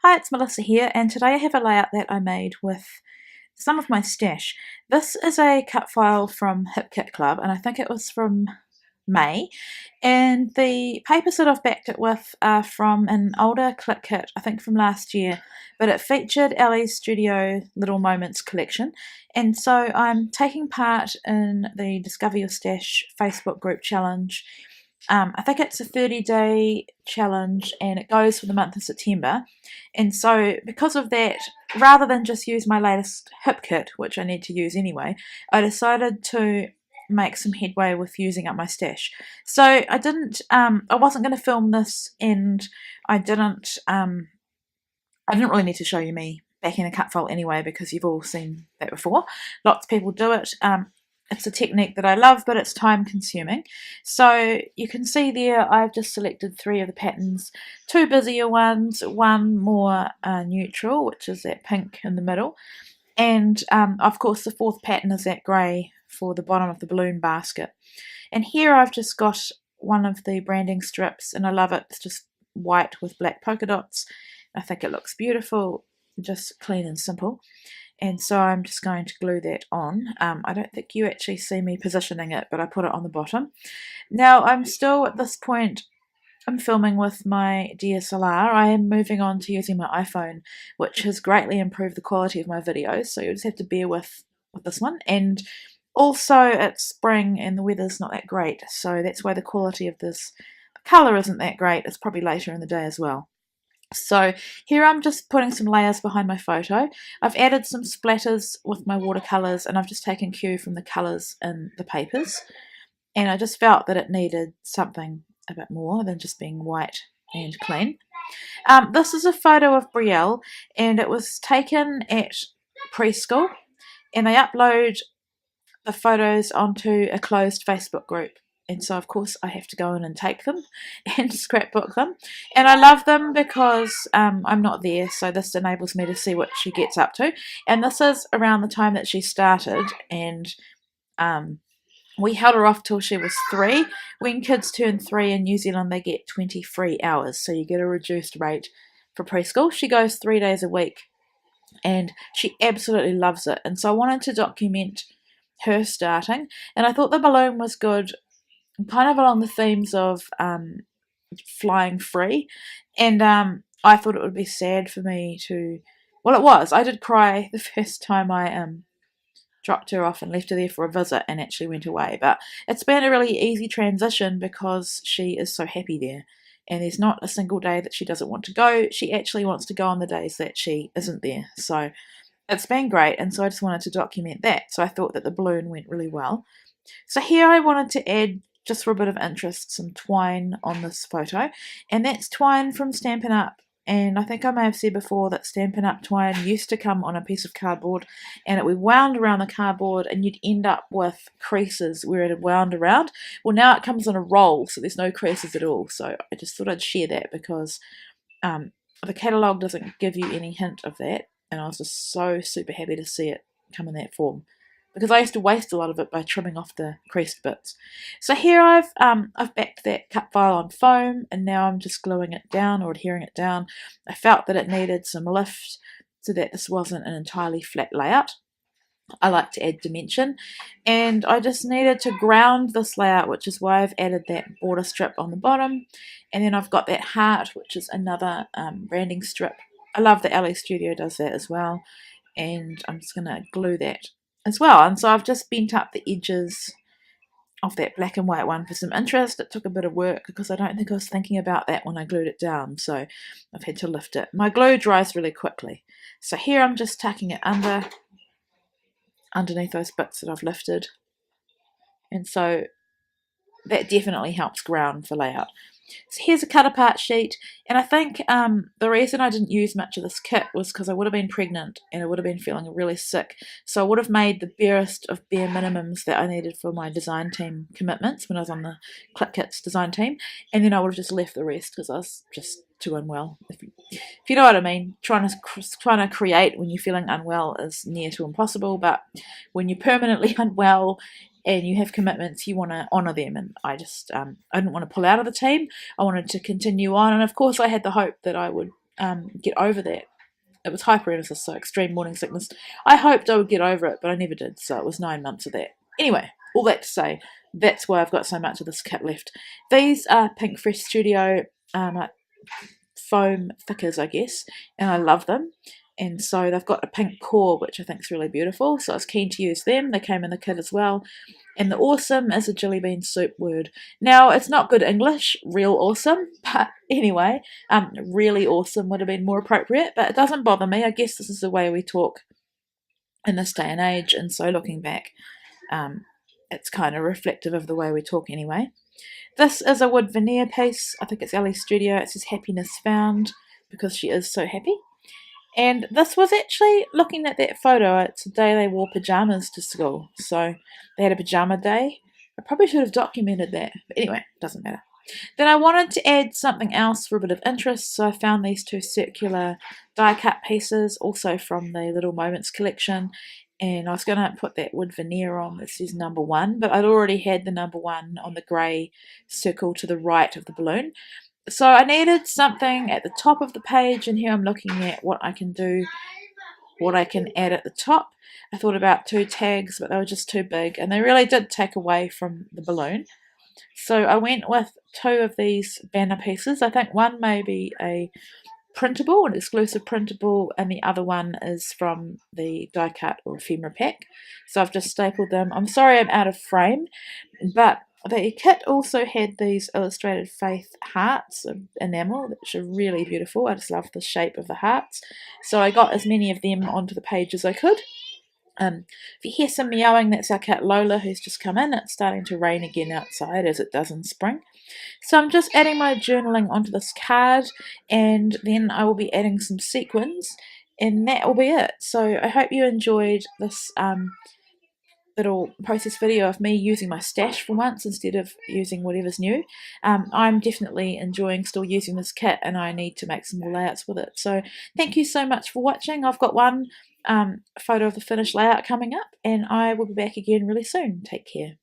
Hi, it's Melissa here, and today I have a layout that I made with some of my stash. This is a cut file from Hip Kit Club, and I think it was from May, and the papers that I've backed it with are from an older clip kit, I think from last year, but it featured Ellie's Studio Little Moments collection, and so I'm taking part in the Discover Your Stash Facebook group challenge. I think it's a 30-day challenge and it goes for the month of September. And so because of that, rather than just use my latest hip kit, which I need to use anyway, I decided to make some headway with using up my stash. So I wasn't going to film this, and I didn't really need to show you me backing a cut file anyway, because you've all seen that before. Lots of people do it. It's a technique that I love, but it's time consuming. So you can see there I've just selected 3 of the patterns, 2 busier ones, 1 more neutral, which is that pink in the middle, and of course the 4th pattern is that grey for the bottom of the balloon basket. And here I've just got one of the branding strips, and I love it. It's just white with black polka dots. I think it looks beautiful, just clean and simple. And so I'm just going to glue that on. I don't think you actually see me positioning it, but I put it on the bottom. Now I'm still at this point, I'm filming with my DSLR. I am moving on to using my iPhone, which has greatly improved the quality of my videos, so you just have to bear with this one. And also it's spring and the weather's not that great, so that's why the quality of this colour isn't that great. It's probably later in the day as well. So here I'm just putting some layers behind my photo. I've added some splatters with my watercolours, and I've just taken cue from the colours in the papers. And I just felt that it needed something a bit more than just being white and clean. This is a photo of Brielle, and it was taken at preschool, and they upload the photos onto a closed Facebook group. And so of course I have to go in and take them and scrapbook them, and I love them because I'm not there, so this enables me to see what she gets up to. And this is around the time that she started, and we held her off till she was 3. When kids turn 3 in New Zealand, they get 20 free hours, so you get a reduced rate for preschool. She goes 3 days a week, and she absolutely loves it. And so I wanted to document her starting, and I thought the balloon was good, kind of along the themes of flying free. And I thought it would be sad for me to, well, it was. I did cry the first time I dropped her off and left her there for a visit and actually went away. But it's been a really easy transition because she is so happy there. And there's not a single day that she doesn't want to go. She actually wants to go on the days that she isn't there. So it's been great. And so I just wanted to document that. So I thought that the balloon went really well. So here I wanted to add, just for a bit of interest, some twine on this photo, and that's twine from Stampin' Up. And I think I may have said before that Stampin' Up twine used to come on a piece of cardboard, and it would wound around the cardboard, and you'd end up with creases where it had wound around. Well, now it comes on a roll, so there's no creases at all. So I just thought I'd share that because the catalogue doesn't give you any hint of that, and I was just so super happy to see it come in that form, because I used to waste a lot of it by trimming off the creased bits. So here I've backed that cut file on foam, and now I'm just gluing it down or adhering it down. I felt that it needed some lift so that this wasn't an entirely flat layout. I like to add dimension, and I just needed to ground this layout, which is why I've added that border strip on the bottom. And then I've got that heart, which is another branding strip. I love that Ellie Studio does that as well, and I'm just going to glue that as well. And so I've just bent up the edges of that black and white one for some interest. It took a bit of work because I don't think I was thinking about that when I glued it down, so I've had to lift it. My glue dries really quickly, so here I'm just tucking it underneath those bits that I've lifted, and so that definitely helps ground for layout. So here's a cut apart sheet, and I think the reason I didn't use much of this kit was because I would have been pregnant and I would have been feeling really sick, so I would have made the barest of bare minimums that I needed for my design team commitments when I was on the Clip Kits design team, and then I would have just left the rest because I was just too unwell. If you know what I mean, trying to create when you're feeling unwell is near to impossible, but when you're permanently unwell and you have commitments, you want to honour them, and I just I didn't want to pull out of the team. I wanted to continue on, and of course I had the hope that I would get over that. It was hyperemesis, so extreme morning sickness. I hoped I would get over it, but I never did, so it was 9 months of that. Anyway, all that to say, that's why I've got so much of this kit left. These are Pink Fresh Studio foam thickers, I guess, and I love them. And so they've got a pink core, which I think is really beautiful, so I was keen to use them. They came in the kit as well. And the awesome is a jelly bean soup word. Now, it's not good English, real awesome, but anyway, really awesome would have been more appropriate, but it doesn't bother me. I guess this is the way we talk in this day and age, and so looking back, it's kind of reflective of the way we talk anyway. This is a wood veneer piece. I think it's Ellie's Studio. It says happiness found because she is so happy. And this was actually, looking at that photo, it's the day they wore pyjamas to school. So they had a pyjama day. I probably should have documented that. But anyway, doesn't matter. Then I wanted to add something else for a bit of interest. So I found these two circular die cut pieces, also from the Little Moments collection. And I was going to put that wood veneer on that says number 1. But I'd already had the number 1 on the grey circle to the right of the balloon. So I needed something at the top of the page, and here I'm looking at what I can do, what I can add at the top. I thought about 2 tags, but they were just too big, and they really did take away from the balloon. So I went with 2 of these banner pieces. I think one may be a printable, an exclusive printable, and the other one is from the die cut or ephemera pack. So I've just stapled them. I'm sorry I'm out of frame, but the kit also had these illustrated faith hearts of enamel, which are really beautiful. I just love the shape of the hearts. So I got as many of them onto the page as I could. If you hear some meowing, that's our cat Lola, who's just come in. It's starting to rain again outside, as it does in spring. So I'm just adding my journaling onto this card, and then I will be adding some sequins, and that will be it. So I hope you enjoyed this little process video of me using my stash for once instead of using whatever's new. I'm definitely enjoying still using this kit, and I need to make some more layouts with it. So thank you so much for watching. I've got one photo of the finished layout coming up, and I will be back again really soon. Take care.